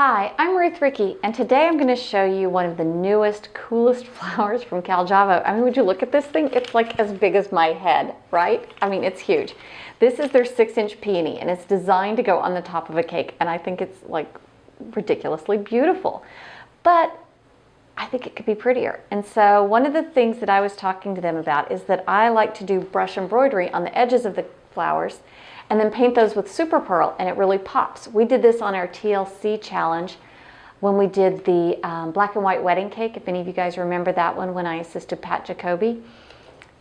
Hi, I'm Ruth Rickey, and today I'm going to show you one of the newest, coolest flowers from Caljava. I mean, would you look at this thing? It's like as big as my head, right? I mean, it's huge. This is their 6-inch peony, and it's designed to go on the top of a cake, and I think it's like ridiculously beautiful. But I think it could be prettier. And so one of the things that I was talking to them about is that I like to do brush embroidery on the edges of the flowers and then paint those with super pearl, and it really pops. We did this on our TLC challenge when we did the black and white wedding cake, if any of you guys remember that one, when I assisted Pat Jacoby.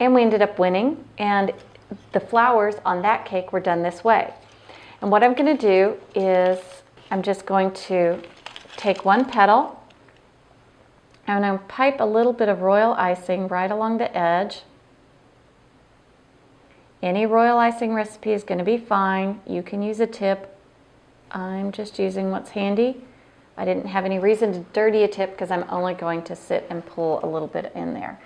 And we ended up winning, and the flowers on that cake were done this way. And what I'm going to do is I'm just going to take one petal, and I'm going to pipe a little bit of royal icing right along the edge. Any royal icing recipe is going to be fine. You can use a tip. I'm just using what's handy. I didn't have any reason to dirty a tip because I'm only going to sit and pull a little bit in there.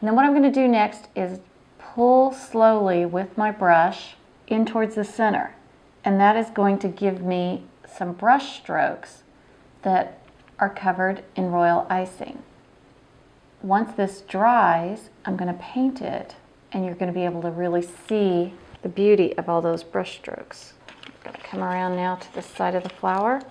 And then what I'm going to do next is pull slowly with my brush in towards the center. And that is going to give me some brush strokes that are covered in royal icing. Once this dries, I'm going to paint it, and you're going to be able to really see the beauty of all those brush strokes. I'm going to come around now to the side of the flower.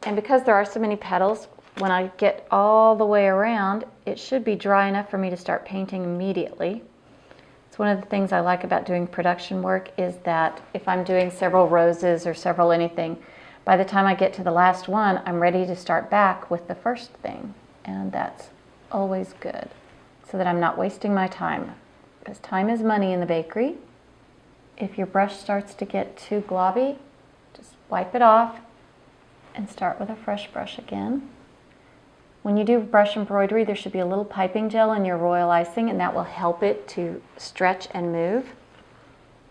And because there are so many petals, when I get all the way around, it should be dry enough for me to start painting immediately. It's one of the things I like about doing production work is that if I'm doing several roses or several anything, by the time I get to the last one, I'm ready to start back with the first thing. And that's always good, so that I'm not wasting my time, because time is money in the bakery. If your brush starts to get too globby, just wipe it off and start with a fresh brush again. When you do brush embroidery, there should be a little piping gel in your royal icing, and that will help it to stretch and move.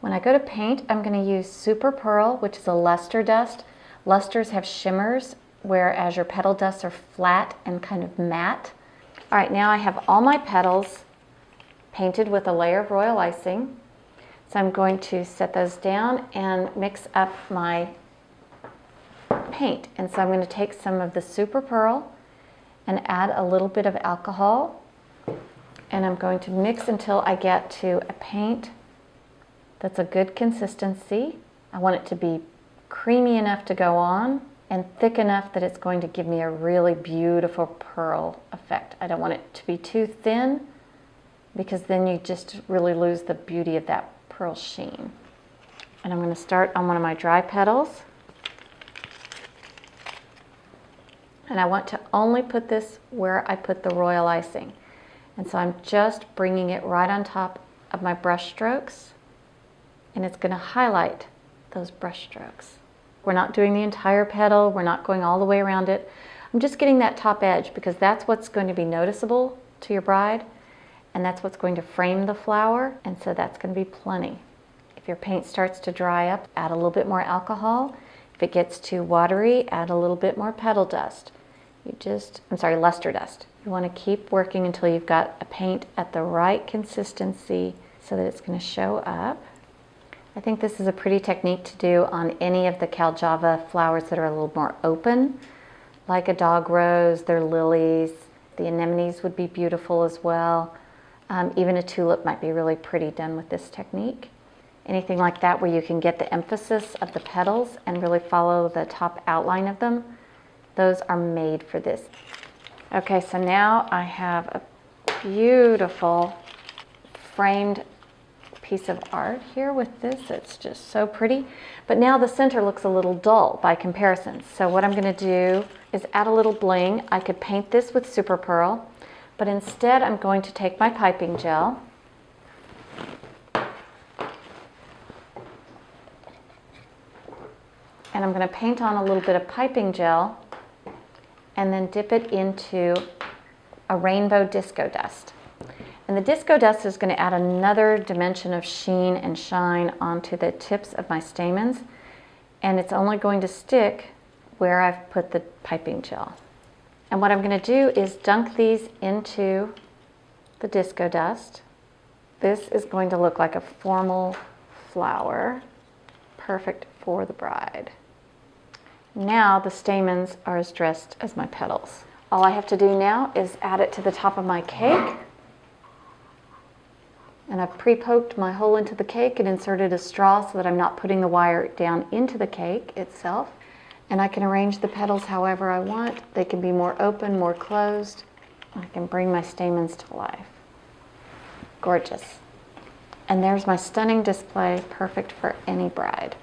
When I go to paint, I'm going to use Super Pearl, which is a luster dust. Lusters have shimmers, whereas your petal dusts are flat and kind of matte. All right, now I have all my petals painted with a layer of royal icing. So I'm going to set those down and mix up my paint. And so I'm going to take some of the Super Pearl and add a little bit of alcohol. And I'm going to mix until I get to a paint that's a good consistency. I want it to be creamy enough to go on and thick enough that it's going to give me a really beautiful pearl effect. I don't want it to be too thin, because then you just really lose the beauty of that pearl sheen. And I'm going to start on one of my dry petals. And I want to only put this where I put the royal icing. And so I'm just bringing it right on top of my brush strokes, and it's going to highlight those brush strokes. We're not doing the entire petal. We're not going all the way around it. I'm just getting that top edge, because that's what's going to be noticeable to your bride, and that's what's going to frame the flower, and so that's going to be plenty. If your paint starts to dry up, add a little bit more alcohol. If it gets too watery, add a little bit more petal dust. Luster dust. You want to keep working until you've got a paint at the right consistency so that it's going to show up. I think this is a pretty technique to do on any of the Caljava flowers that are a little more open, like a dog rose, their lilies. The anemones would be beautiful as well. Even a tulip might be really pretty done with this technique. Anything like that where you can get the emphasis of the petals and really follow the top outline of them, those are made for this. Okay, so now I have a beautiful framed piece of art here with this. It's just so pretty. But now the center looks a little dull by comparison. So what I'm going to do is add a little bling. I could paint this with Super Pearl, but instead I'm going to take my piping gel and I'm going to paint on a little bit of piping gel and then dip it into a rainbow disco dust. And the disco dust is going to add another dimension of sheen and shine onto the tips of my stamens, and it's only going to stick where I've put the piping gel. And what I'm going to do is dunk these into the disco dust. This is going to look like a formal flower, perfect for the bride. Now the stamens are as dressed as my petals. All I have to do now is add it to the top of my cake. And I've pre-poked my hole into the cake and inserted a straw so that I'm not putting the wire down into the cake itself. And I can arrange the petals however I want. They can be more open, more closed. I can bring my stamens to life. Gorgeous. And there's my stunning display, perfect for any bride.